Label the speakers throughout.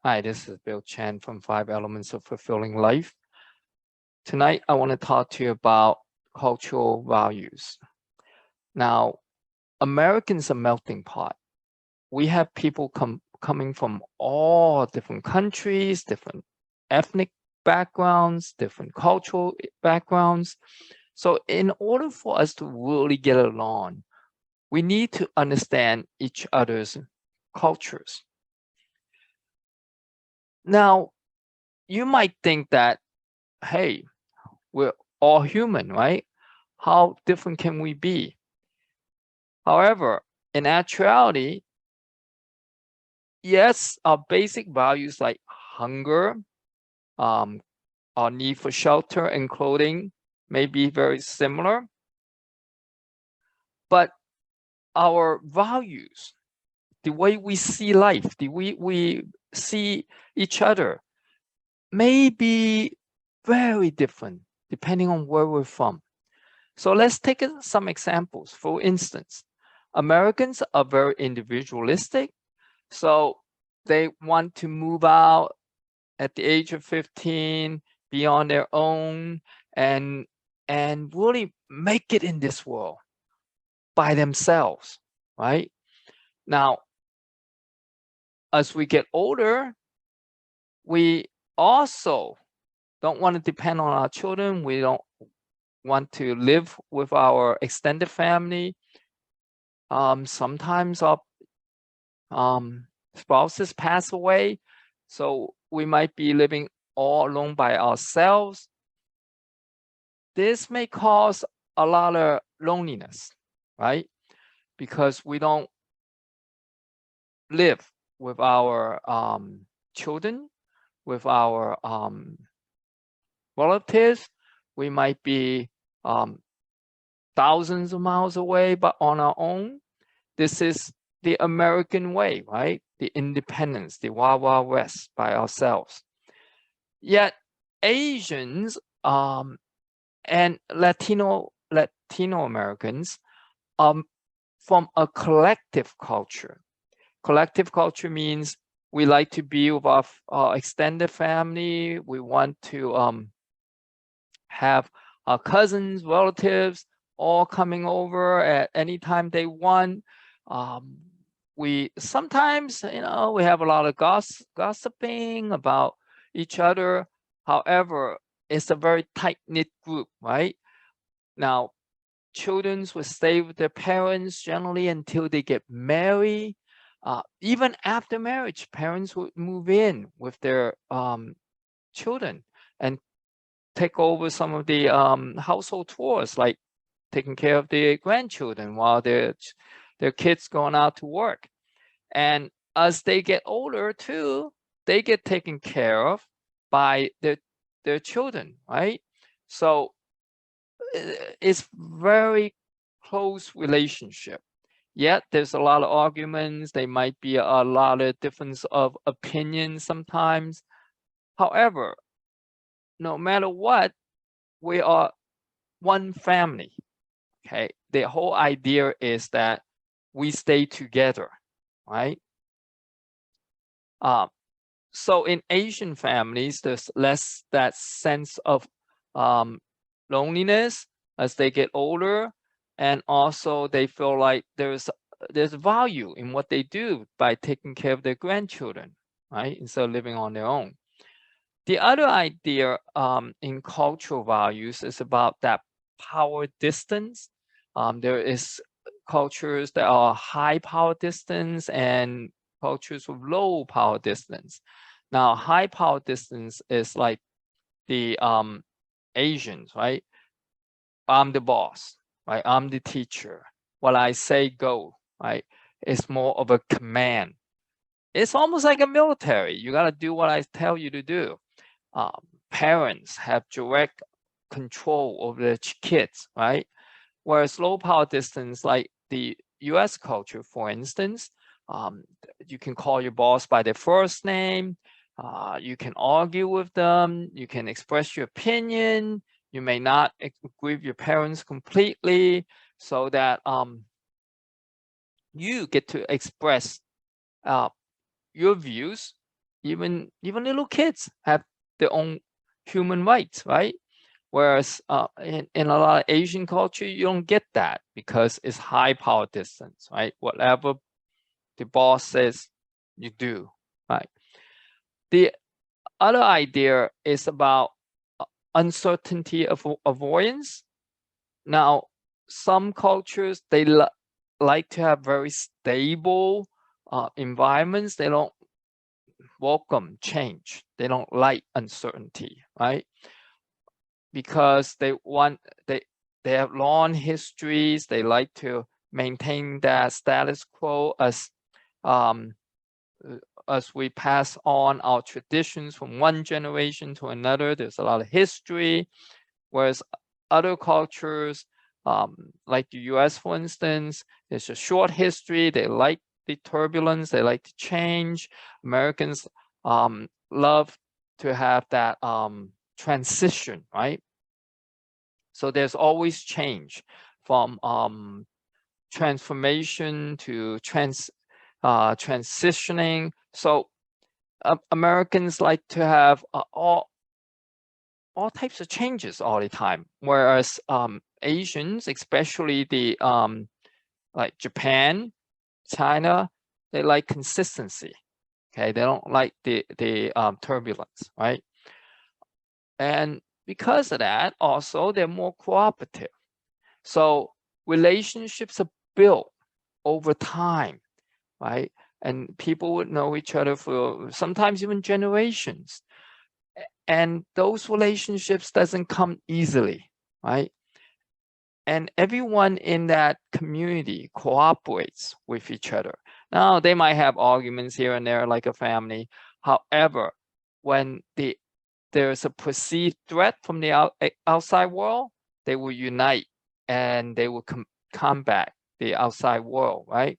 Speaker 1: Hi, this is Bill Chen from 5 Elements of Fulfilling Life. Tonight, I want to talk to you about cultural values. Now, Americans are a melting pot. We have people coming from all different countries, different ethnic backgrounds, different cultural backgrounds. So in order for us to really get along, we need to understand each other's cultures. Now, you might think that, hey, we're all human, right? How different can we be? However, in actuality, yes, our basic values like hunger, our need for shelter and clothing may be very similar, but our values, the way we see life, the way we see each other may be very different depending on where we're from. So let's take some examples. For instance, Americans are very individualistic. So they want to move out at the age of 15, be on their own, and really make it in this world by themselves, right? Now, as we get older, we also don't want to depend on our children. We don't want to live with our extended family. Sometimes our spouses pass away, so we might be living all alone by ourselves. This may cause a lot of loneliness, right? Because we don't live with our children, with our relatives. We might be thousands of miles away, but on our own. This is the American way, right? The independence, the Wild Wild West by ourselves. Yet Asians and Latino Americans from a collective culture. Collective culture means we like to be with our extended family. We want to have our cousins, relatives, all coming over at any time they want. We sometimes, we have a lot of gossiping about each other. However, it's a very tight-knit group, right? Now, children will stay with their parents generally until they get married. Even after marriage, parents would move in with their children and take over some of the household chores, like taking care of their grandchildren while their kids going out to work. And as they get older too, they get taken care of by their children, right? So it's very close relationship. Yet there's a lot of arguments. There might be a lot of difference of opinions sometimes. However, no matter what, we are one family. Okay, the whole idea is that we stay together, right? So in Asian families, there's less that sense of loneliness as they get older, and also they feel like there's value in what they do by taking care of their grandchildren, right? Instead of living on their own. The other idea in cultural values is about that power distance. There is cultures that are high power distance and cultures with low power distance. Now, high power distance is like the Asians, right? I'm the boss, right? I'm the teacher. What I say, go, right? It's more of a command. It's almost like a military. You got to do what I tell you to do. Parents have direct control over their kids, right? Whereas low power distance, like the US culture, for instance, you can call your boss by their first name. You can argue with them. You can express your opinion. You may not agree with your parents completely, so that you get to express your views, even little kids have their own human rights, right? Whereas in a lot of Asian culture, you don't get that because it's high power distance, right? Whatever the boss says, you do, right? The other idea is about uncertainty avoidance. Now, some cultures, they like to have very stable environments. They don't welcome change. They don't like uncertainty, right? Because they have long histories. They like to maintain that status quo as we pass on our traditions from one generation to another. There's a lot of history, whereas other cultures, like the US, for instance, there's a short history. They like the turbulence. They like to change. Americans love to have that transition, right? So there's always change from transformation to transitioning. So Americans like to have all types of changes all the time, whereas Asians, especially the like Japan, China, they like consistency. Okay, they don't like the turbulence, right? And because of that, also they're more cooperative. So relationships are built over time, right? And people would know each other for sometimes even generations. And those relationships doesn't come easily, right? And everyone in that community cooperates with each other. Now, they might have arguments here and there like a family. However, when there's a perceived threat from the outside world, they will unite and they will combat the outside world, right?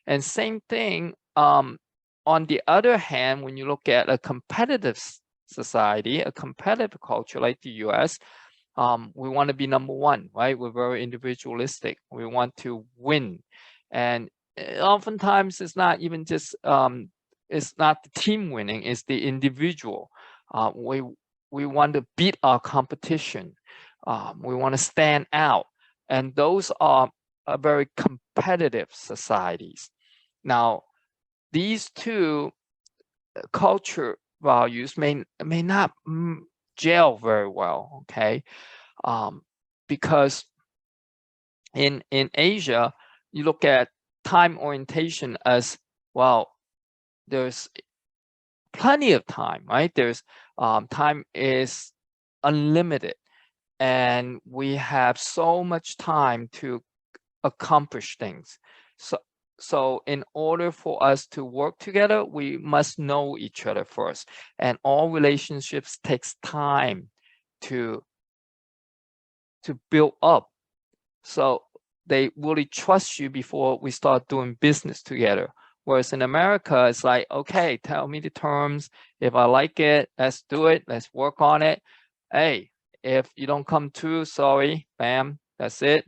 Speaker 1: And same thing, on the other hand, when you look at a competitive society, a competitive culture like the US, we want to be number one, right? We're very individualistic. We want to win. And oftentimes it's not even just, it's not the team winning, it's the individual. We want to beat our competition. We want to stand out. And those are very competitive societies. Now, these two culture values may not gel very well, okay? Because in Asia, you look at time orientation as, well, there's plenty of time, right? There's time is unlimited, and we have so much time to accomplish things. So in order for us to work together, we must know each other first. And all relationships takes time to build up. So they really trust you before we start doing business together. Whereas in America, it's like, okay, tell me the terms. If I like it, let's do it. Let's work on it. Hey, if you don't come through, sorry, bam, that's it.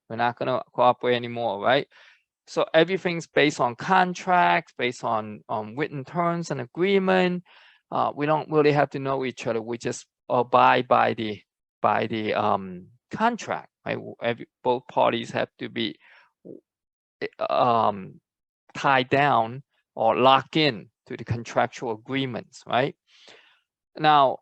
Speaker 1: We're not going to cooperate anymore, right? So everything's based on contracts, based on written terms and agreement. We don't really have to know each other. We just abide by the contract, right? Both parties have to be tied down or locked in to the contractual agreements, right? Now,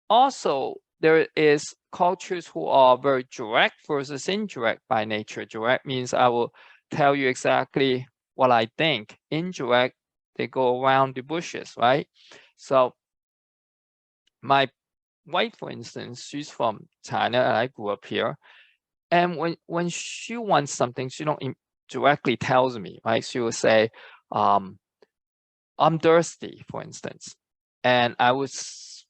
Speaker 1: also, there is cultures who are very direct versus indirect by nature. Direct means I will tell you exactly what I think. Indirect, they go around the bushes, right? So my wife, for instance, she's from China and I grew up here. And when she wants something, she don't directly tells me, right? She will say, I'm thirsty, for instance. And I was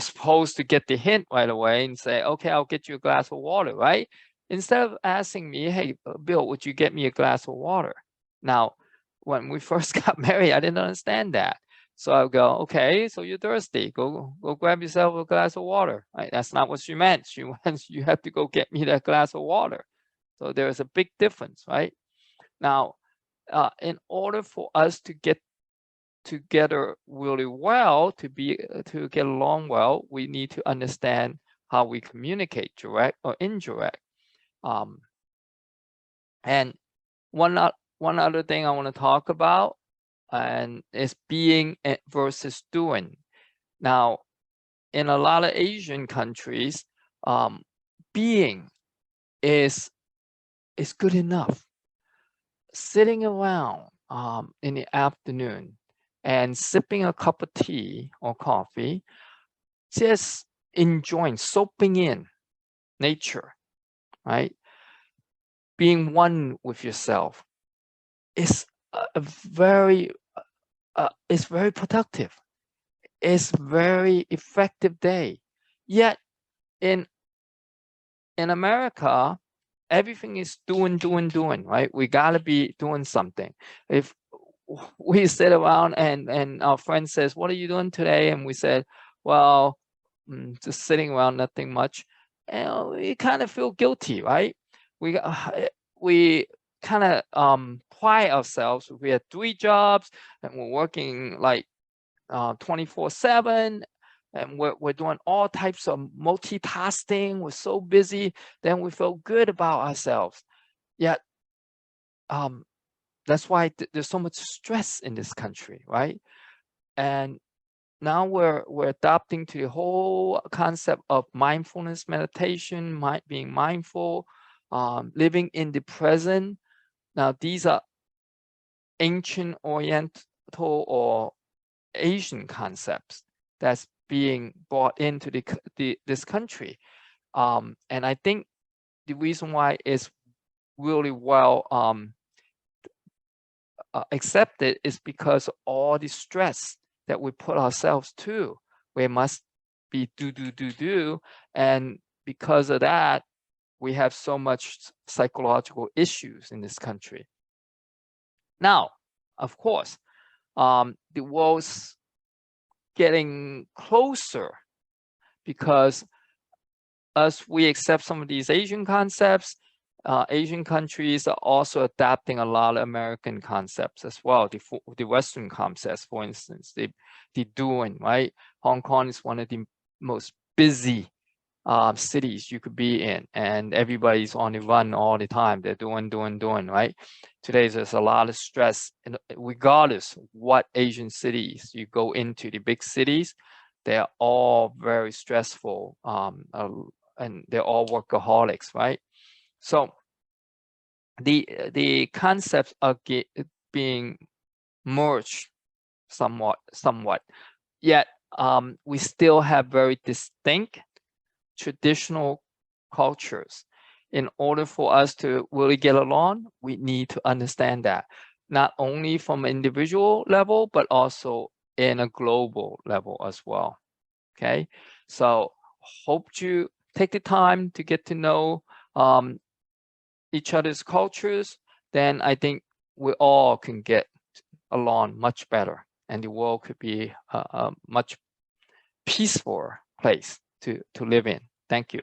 Speaker 1: supposed to get the hint right away and say, okay, I'll get you a glass of water, right? Instead of asking me, hey, Bill, would you get me a glass of water? Now, when we first got married, I didn't understand that. So I'll go, okay, so you're thirsty. Go grab yourself a glass of water. Right? That's not what she meant. She wants you have to go get me that glass of water. So there's a big difference, right? Now, in order for us to get together really well, to get along well, we need to understand how we communicate, direct or indirect. And one other thing I want to talk about and is being versus doing. Now, in a lot of Asian countries, being is good enough. Sitting around in the afternoon and sipping a cup of tea or coffee, just enjoying, soaking in nature, right? Being one with yourself is very productive. It's very effective day. Yet in America, everything is doing, right? We gotta be doing something. If we sit around and our friend says, "What are you doing today?" and we said, "Well, just sitting around, nothing much," and we kind of feel guilty, right? We kind of pride ourselves. We have 3 jobs and we're working like 24/7, and we're doing all types of multitasking. We're so busy, then we feel good about ourselves. Yet, that's why there's so much stress in this country, right? And now we're adopting to the whole concept of mindfulness meditation, being mindful, living in the present. Now, these are ancient Oriental or Asian concepts that's being brought into this country. And I think the reason why it's really well accepted is because of all the stress that we put ourselves to. We must be do. And because of that, we have so much psychological issues in this country. Now, of course, the world's getting closer because as we accept some of these Asian concepts, Asian countries are also adapting a lot of American concepts as well, the Western concepts. For instance, the doing, right? Hong Kong is one of the most busy cities you could be in, and everybody's on the run all the time. They're doing, right? Today, there's a lot of stress, and regardless what Asian cities you go into, the big cities, they're all very stressful, and they're all workaholics, right? So the concepts are being merged somewhat. Yet we still have very distinct traditional cultures. In order for us to really get along, we need to understand that, not only from an individual level, but also in a global level as well. Okay, so hope you take the time to get to know each other's cultures. Then I think we all can get along much better, and the world could be a much peaceful place to live in. Thank you.